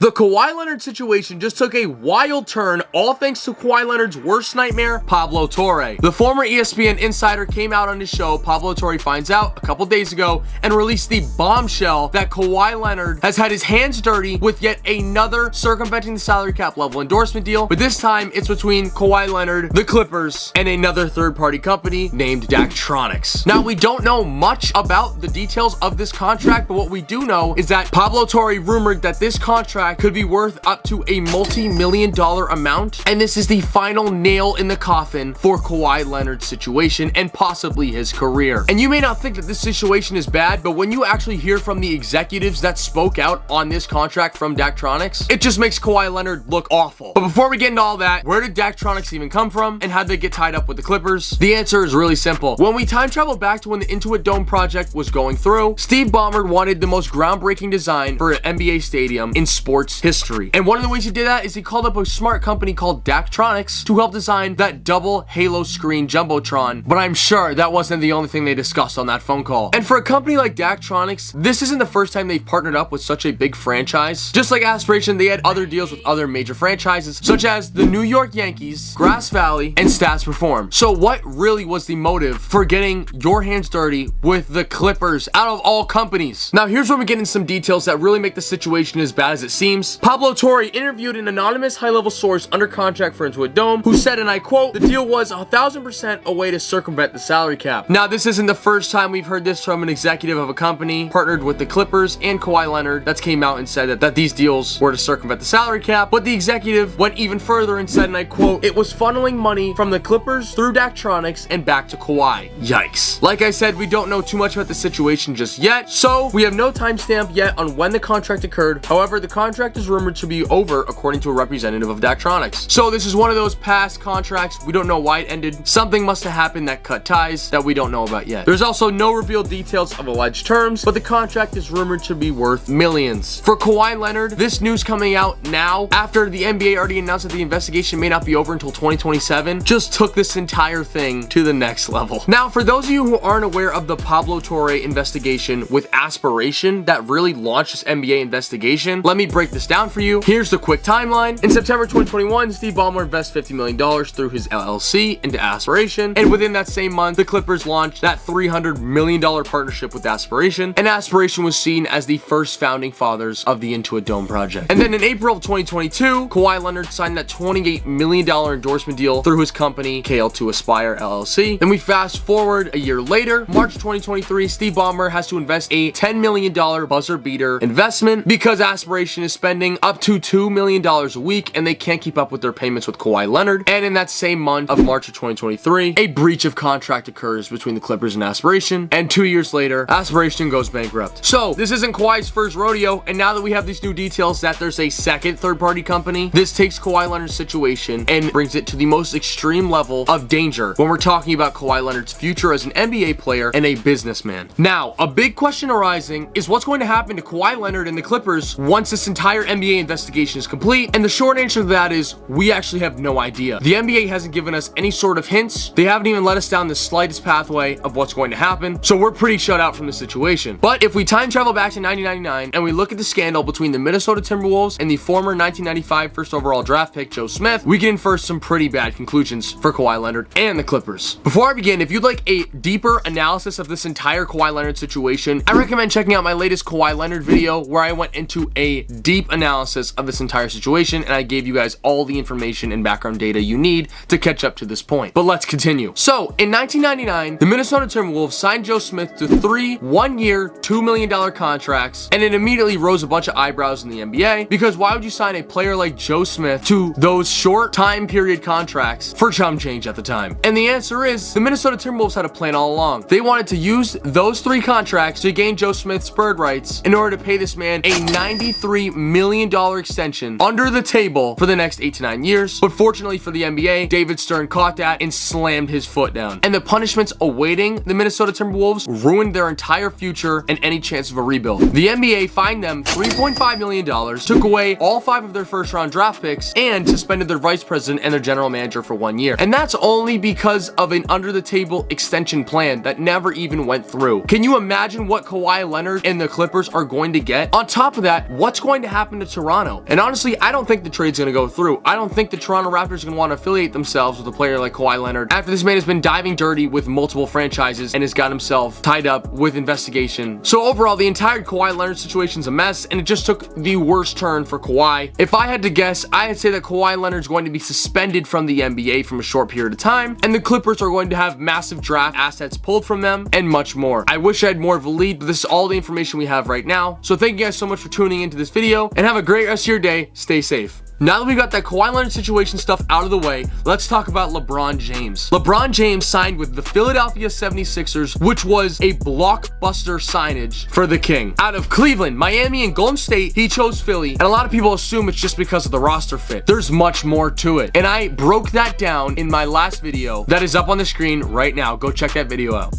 The Kawhi Leonard situation just took a wild turn, all thanks to Kawhi Leonard's worst nightmare, Pablo Torre. The former ESPN insider came out on his show, Pablo Torre Finds Out, a couple days ago, and released the bombshell that Kawhi Leonard has had his hands dirty with yet another circumventing the salary cap level endorsement deal, but this time it's between Kawhi Leonard, the Clippers, and another third-party company named Daktronics. Now, we don't know much about the details of this contract, but what we do know is that Pablo Torre rumored that this contract could be worth up to a multi-million-dollar amount, and this is the final nail in the coffin for Kawhi Leonard's situation and possibly his career. And you may not think that this situation is bad, but when you actually hear from the executives that spoke out on this contract from Daktronics, it just makes Kawhi Leonard look awful. But before we get into all that, where did Daktronics even come from, and how did they get tied up with the Clippers? The answer is really simple. When we time travel back to when the Intuit Dome project was going through, Steve Ballmer wanted the most groundbreaking design for an NBA stadium in sports history. And one of the ways he did that is he called up a smart company called Daktronics to help design that double halo screen jumbotron, but I'm sure that wasn't the only thing they discussed on that phone call. And for a company like Daktronics, this isn't the first time they've partnered up with such a big franchise. Just like Aspiration, they had other deals with other major franchises, such as the New York Yankees, Grass Valley, and Stats Perform. So what really was the motive for getting your hands dirty with the Clippers out of all companies? Now, here's where we get into some details that really make the situation as bad as it seems. Pablo Torre interviewed an anonymous high-level source under contract for Intuit Dome, who said, and I quote, "The deal was 1,000% a way to circumvent the salary cap." Now, this isn't the first time we've heard this from an executive of a company partnered with the Clippers and Kawhi Leonard that's came out and said that these deals were to circumvent the salary cap, but the executive went even further and said, and I quote, "It was funneling money from the Clippers through Daktronics and back to Kawhi." Yikes. Like I said, we don't know too much about the situation just yet, so we have no timestamp yet on when the contract occurred. However, the contract is rumored to be over, according to a representative of Daktronics. So this is one of those past contracts. We don't know why it ended. Something must have happened that cut ties that we don't know about yet. There's also no revealed details of alleged terms, but the contract is rumored to be worth millions. For Kawhi Leonard, this news coming out now, after the NBA already announced that the investigation may not be over until 2027, just took this entire thing to the next level. Now, for those of you who aren't aware of the Pablo Torre investigation with Aspiration that really launched this NBA investigation, let me break this down for you. Here's the quick timeline. In September 2021, Steve Ballmer invests $50 million through his LLC into Aspiration, and within that same month, the Clippers launched that $300 million partnership with Aspiration, and Aspiration was seen as the first founding fathers of the Intuit Dome project. And then in April of 2022, Kawhi Leonard signed that $28 million endorsement deal through his company, KL2 Aspire LLC. Then we fast forward a year later, March 2023, Steve Ballmer has to invest a $10 million buzzer beater investment because Aspiration is spending up to $2 million a week and they can't keep up with their payments with Kawhi Leonard. And in that same month of March of 2023, a breach of contract occurs between the Clippers and Aspiration, and 2 years later, Aspiration goes bankrupt. So this isn't Kawhi's first rodeo, and now that we have these new details that there's a second third-party company, this takes Kawhi Leonard's situation and brings it to the most extreme level of danger when we're talking about Kawhi Leonard's future as an NBA player and a businessman. Now, a big question arising is what's going to happen to Kawhi Leonard and the Clippers once this entire NBA investigation is complete, and the short answer to that is we actually have no idea. The NBA hasn't given us any sort of hints. They haven't even let us down the slightest pathway of what's going to happen, so we're pretty shut out from the situation. But if we time travel back to 1999 and we look at the scandal between the Minnesota Timberwolves and the former 1995 first overall draft pick Joe Smith, we can infer some pretty bad conclusions for Kawhi Leonard and the Clippers. Before I begin, if you'd like a deeper analysis of this entire Kawhi Leonard situation, I recommend checking out my latest Kawhi Leonard video where I went into a deep analysis of this entire situation and I gave you guys all the information and background data you need to catch up to this point. But let's continue. So in 1999, the Minnesota Timberwolves signed Joe Smith to 3 one-year, $2 million contracts, and it immediately rose a bunch of eyebrows in the NBA because why would you sign a player like Joe Smith to those short time period contracts for chump change at the time? And the answer is the Minnesota Timberwolves had a plan all along. They wanted to use those 3 contracts to gain Joe Smith's bird rights in order to pay this man a $93 million extension under the table for the next 8 to 9 years. But fortunately for the NBA, David Stern caught that and slammed his foot down. And the punishments awaiting the Minnesota Timberwolves ruined their entire future and any chance of a rebuild. The NBA fined them $3.5 million, took away all 5 of their first round draft picks, and suspended their vice president and their general manager for 1 year. And that's only because of an under the table extension plan that never even went through. Can you imagine what Kawhi Leonard and the Clippers are going to get? On top of that, what's going to happen to Toronto. And honestly, I don't think the trade's gonna go through. I don't think the Toronto Raptors are gonna want to affiliate themselves with a player like Kawhi Leonard after this man has been diving dirty with multiple franchises and has got himself tied up with investigation. So overall, the entire Kawhi Leonard situation's a mess, and it just took the worst turn for Kawhi. If I had to guess, I'd say that Kawhi Leonard's going to be suspended from the NBA from a short period of time, and the Clippers are going to have massive draft assets pulled from them and much more. I wish I had more of a lead, but this is all the information we have right now. So thank you guys so much for tuning into this video, and have a great rest of your day. Stay safe. Now that we've got that Kawhi Leonard situation stuff out of the way, let's talk about LeBron James. LeBron James signed with the Philadelphia 76ers, which was a blockbuster signage for the King. Out of Cleveland, Miami, and Golden State, he chose Philly, and a lot of people assume it's just because of the roster fit. There's much more to it, and I broke that down in my last video that is up on the screen right now. Go check that video out.